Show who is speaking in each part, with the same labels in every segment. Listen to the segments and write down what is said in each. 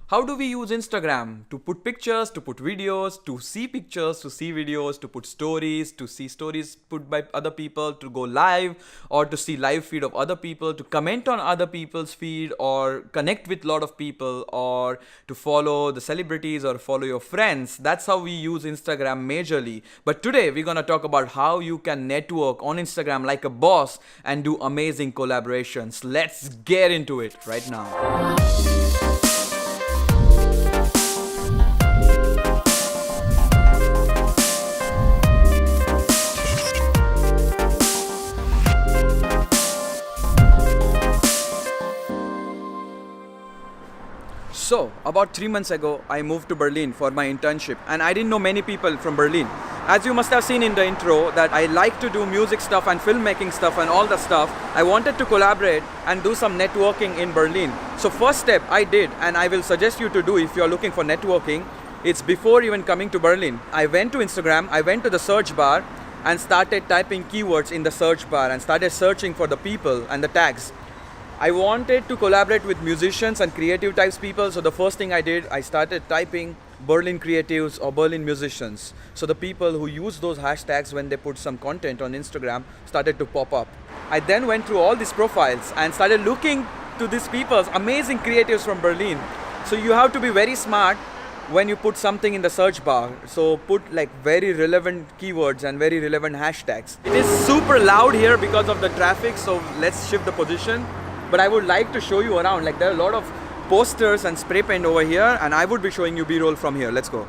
Speaker 1: How do we use Instagram? To put pictures, to put videos, to see pictures, to see videos, to put stories, to see stories put by other people, to go live, or to see live feed of other people, to comment on other people's feed, or connect with a lot of people, or to follow the celebrities or follow your friends. That's how we use Instagram majorly. But today we're gonna talk about how you can network on Instagram like a boss and do amazing collaborations. Let's get into it right now. So, about 3 months ago, I moved to Berlin for my internship, and I didn't know many people from Berlin. As you must have seen in the intro, that I like to do music stuff and filmmaking stuff and all the stuff. I wanted to collaborate and do some networking in Berlin. So first step I did, and I will suggest you to do if you're looking for networking, it's before even coming to Berlin. I went to Instagram, I went to the search bar and started typing keywords in the search bar and started searching for the people and the tags. I wanted to collaborate with musicians and creative types people, so the first thing I did, I started typing Berlin creatives or Berlin musicians. So the people who use those hashtags when they put some content on Instagram started to pop up. I then went through all these profiles and started looking to these people's amazing creatives from Berlin. So you have to be very smart when you put something in the search bar. So put like very relevant keywords and very relevant hashtags. It is super loud here because of the traffic, so let's shift the position. But I would like to show you around, like there are a lot of posters and spray paint over here, and I would be showing you B-roll from here. Let's go.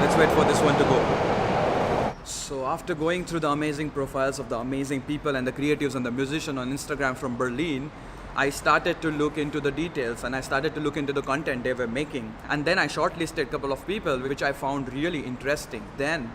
Speaker 1: Let's wait for this one to go. So after going through the amazing profiles of the amazing people and the creatives and the musician on Instagram from Berlin, I started to look into the details and I started to look into the content they were making. And then I shortlisted a couple of people which I found really interesting. Then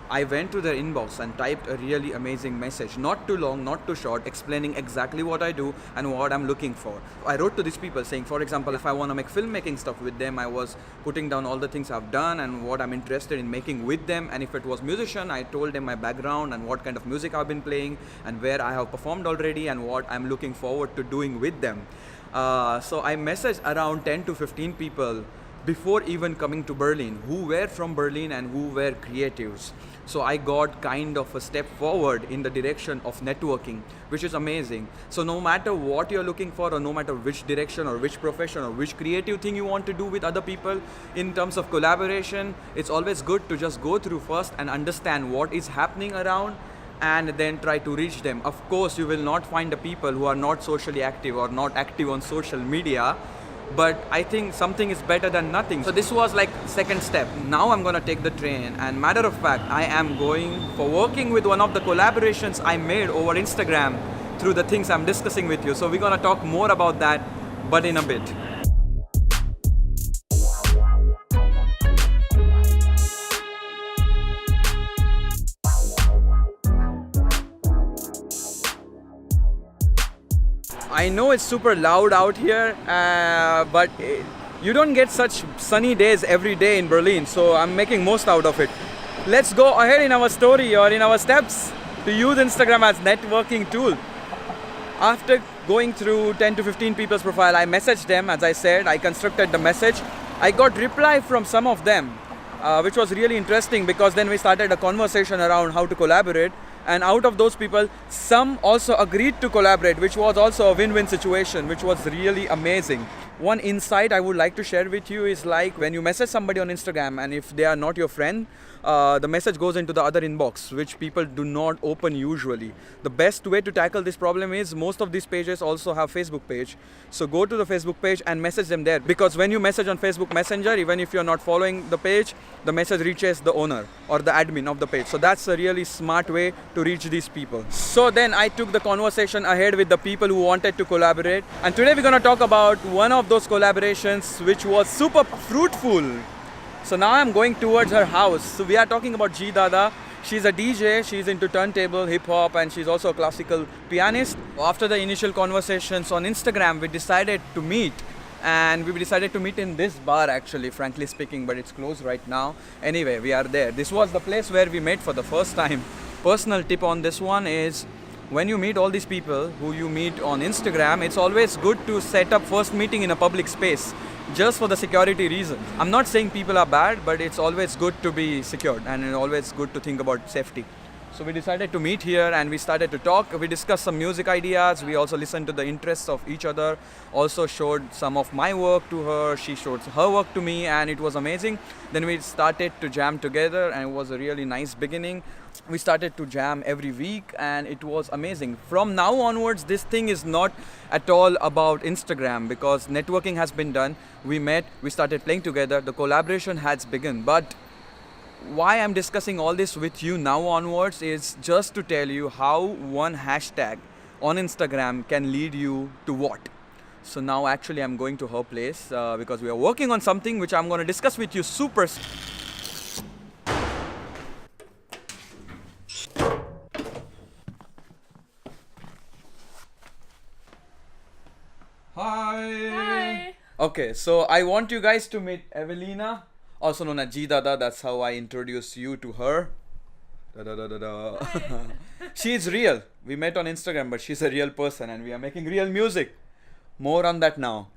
Speaker 1: I went to their inbox and typed a really amazing message, not too long, not too short, explaining exactly what I do and what I'm looking for. I wrote to these people saying, for example, if I want to make filmmaking stuff with them, I was putting down all the things I've done and what I'm interested in making with them. And if it was musician, I told them my background and what kind of music I've been playing and where I have performed already and what I'm looking forward to doing with them. So I messaged around 10 to 15 people before even coming to Berlin, who were from Berlin and who were creatives. So I got kind of a step forward in the direction of networking, which is amazing. So no matter what you're looking for, or no matter which direction or which profession or which creative thing you want to do with other people in terms of collaboration, it's always good to just go through first and understand what is happening around and then try to reach them. Of course, you will not find the people who are not socially active or not active on social media, but I think something is better than nothing. So this was like second step. Now I'm gonna take the train, and matter of fact, I am going for working with one of the collaborations I made over Instagram through the things I'm discussing with you. So we're gonna talk more about that, but in a bit. I know it's super loud out here, but you don't get such sunny days every day in Berlin, so I'm making most out of it. Let's go ahead in our story or in our steps to use Instagram as networking tool. After going through 10 to 15 people's profile, I messaged them. As I said, I constructed the message. I got reply from some of them, which was really interesting because then we started a conversation around how to collaborate. And out of those people, some also agreed to collaborate, which was also a win-win situation, which was really amazing. One insight I would like to share with you is like when you message somebody on Instagram and if they are not your friend, the message goes into the other inbox, which people do not open usually. The best way to tackle this problem is most of these pages also have Facebook page. So go to the Facebook page and message them there, because when you message on Facebook Messenger, even if you're not following the page, the message reaches the owner or the admin of the page. So that's a really smart way to reach these people. So then I took the conversation ahead with the people who wanted to collaborate. And today we're going to talk about one of those collaborations which was super fruitful. So now I'm going towards her house. So we are talking about Djidada. She's a DJ, she's into turntable, hip hop, and she's also a classical pianist. After the initial conversations on Instagram, we decided to meet and we decided to meet in this bar actually, frankly speaking, but it's closed right now. Anyway, we are there. This was the place where we met for the first time. Personal tip on this one is, when you meet all these people who you meet on Instagram, it's always good to set up first meeting in a public space, just for the security reason. I'm not saying people are bad, but it's always good to be secured and it's always good to think about safety. So we decided to meet here and we started to talk. We discussed some music ideas. We also listened to the interests of each other. Also showed some of my work to her. She showed her work to me and it was amazing. Then we started to jam together and it was a really nice beginning. We started to jam every week and it was amazing. From now onwards, this thing is not at all about Instagram because networking has been done. We met, we started playing together. The collaboration has begun. But why I'm discussing all this with you now onwards is just to tell you how one hashtag on Instagram can lead you to what. So now actually I'm going to her place because we are working on something which I'm going to discuss with you super. Hi.
Speaker 2: Hi.
Speaker 1: Okay, so I want you guys to meet Evelina, also known as Djidada. That's how I introduce you to her. Da, da, da, da, da. She is real. We met on Instagram, but she's a real person and we are making real music. More on that now.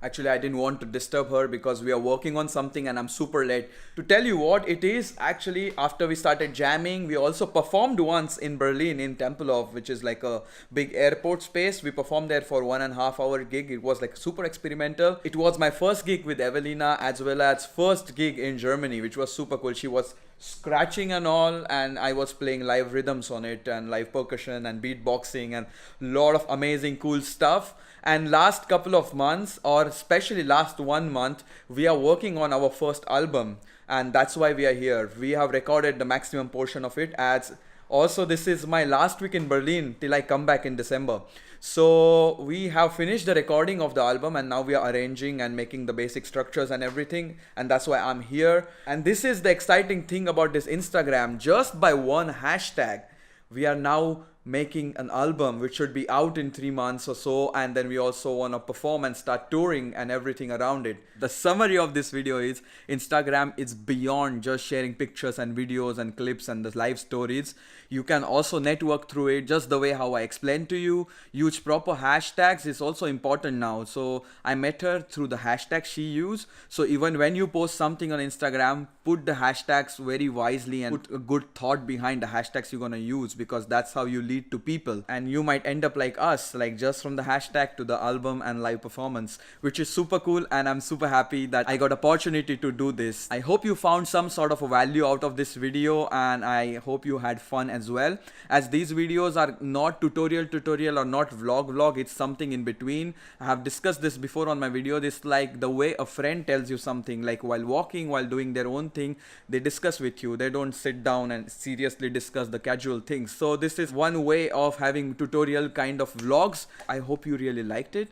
Speaker 1: Actually, I didn't want to disturb her because we are working on something and I'm super late. To tell you what it is, actually, after we started jamming, we also performed once in Berlin in Tempelhof, which is like a big airport space. We performed there for 1.5 hour gig. It was like super experimental. It was my first gig with Evelina as well as first gig in Germany, which was super cool. She was scratching and all and I was playing live rhythms on it and live percussion and beatboxing and lot of amazing cool stuff. And last couple of months, or especially last 1 month, we are working on our first album and that's why we are here. We have recorded the maximum portion of it, as also this is my last week in Berlin till I come back in December. So we have finished the recording of the album and now we are arranging and making the basic structures and everything, and that's why I'm here. And this is the exciting thing about this Instagram. Just by one hashtag, we are now making an album which should be out in 3 months or so, and then we also want to perform and start touring and everything around it. The summary of this video is, Instagram is beyond just sharing pictures and videos and clips and the live stories. You can also network through it just the way how I explained to you. Use proper hashtags is also important now. So I met her through the hashtag she used. So even when you post something on Instagram, put the hashtags very wisely and put a good thought behind the hashtags you're gonna use, because that's how you lead to people. And you might end up like us, like just from the hashtag to the album and live performance, which is super cool. And I'm super happy that I got opportunity to do this. I hope you found some sort of a value out of this video and I hope you had fun as well, as these videos are not tutorial or not vlog. It's something in between. I have discussed this before on my video. This is like the way a friend tells you something, like while walking, while doing their own thing, they discuss with you. They don't sit down and seriously discuss the casual things. So this is one way of having tutorial kind of vlogs. I hope you really liked it.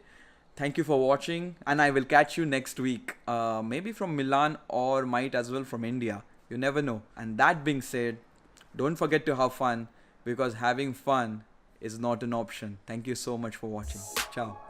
Speaker 1: Thank you for watching and I will catch you next week, maybe from Milan or might as well from India. You never know. And that being said, don't forget to have fun, because having fun is not an option. Thank you so much for watching. Ciao.